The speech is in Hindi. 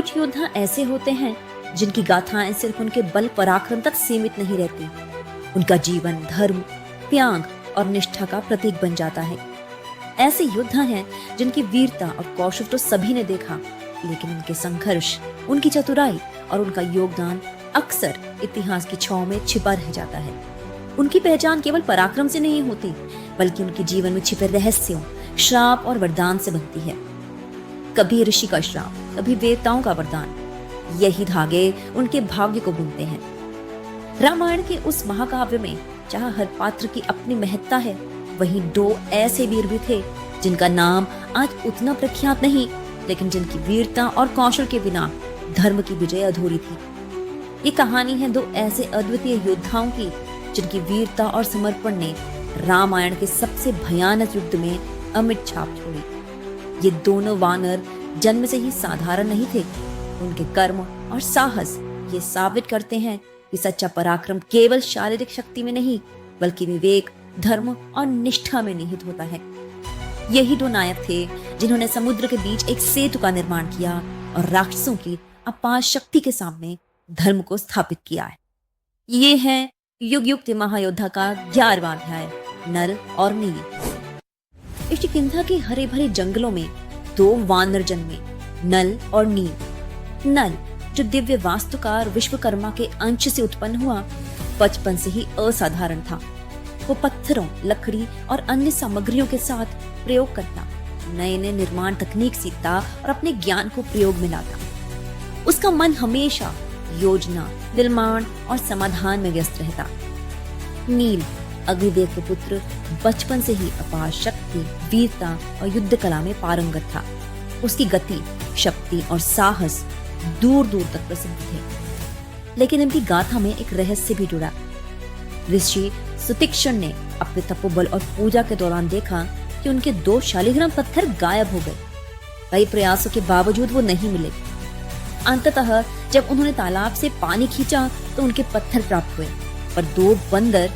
कुछ योद्धा ऐसे होते हैं जिनकी गाथाएं सिर्फ उनके बल पराक्रम तक सीमित नहीं रहती। उनका जीवन धर्म, त्याग और निष्ठा का प्रतीक बन जाता है। ऐसे योद्धा हैं जिनकी वीरता और कौशल तो सभी ने देखा, लेकिन उनके संघर्ष, उनकी चतुराई और उनका योगदान अक्सर इतिहास की छांव में छिपा रह जाता है। उनकी पहचान केवल पराक्रम से नहीं होती, बल्कि उनके जीवन में छिपे रहस्यों, श्राप और वरदान से बनती है। कभी ऋषि का श्राप, कभी देवताओं का वरदान, यही धागे उनके भाग्य को बुनते हैं। रामायण के उस महाकाव्य में जहाँ हर पात्र की अपनी महत्ता है, वहीं दो ऐसे वीर भी थे जिनका नाम आज उतना प्रख्यात नहीं, लेकिन जिनकी वीरता और कौशल के बिना धर्म की विजय अधूरी थी। ये कहानी है दो ऐसे अद्वितीय योद्धाओं की जिनकी वीरता और समर्पण ने रामायण के सबसे भयानक युद्ध में अमिट छाप छोड़ी। ये दोनों वानर जन्म से ही साधारण नहीं थे। उनके कर्म और साहस ये साबित करते हैं कि सच्चा पराक्रम केवल शारीरिक शक्ति में नहीं, बल्कि विवेक, धर्म और निष्ठा में निहित होता है। यही दो नायक थे जिन्होंने समुद्र के बीच एक सेतु का निर्माण किया और राक्षसों की अपार शक्ति के सामने धर्म को स्थापित किया है। ये है युग युग के महायोद्धा का 11वां अध्याय, नल और नील। किष्किंधा के हरे भरे जंगलों में दो वानर जन्मे, नल और नील। नल, जो दिव्य वास्तुकार विश्वकर्मा के अंश से उत्पन्न हुआ, बचपन से ही असाधारण था। वो पत्थरों, लकड़ी और अन्य सामग्रियों के साथ प्रयोग करता, नए नए निर्माण तकनीक सीखता और अपने ज्ञान को प्रयोग में लाता। उसका मन हमेशा योजना, निर्माण और समाधान में व्यस्त रहता। नील, अग्निदेव के पुत्र, बचपन से ही अपार शक्ति, वीरता और युद्ध कला में पारंगत था। उसकी गति, शक्ति और साहस दूर दूर तक प्रसिद्ध थे। लेकिन इनकी गाथा में एक रहस्य भी जुड़ा। ऋषि सुतीक्षण ने अपने तपोबल और पूजा के दौरान देखा कि उनके 2 शालिग्राम पत्थर गायब हो गए। कई प्रयासों के बावजूद वो नहीं मिले। अंततः जब उन्होंने तालाब से पानी खींचा तो उनके पत्थर प्राप्त हुए, पर 2 बंदर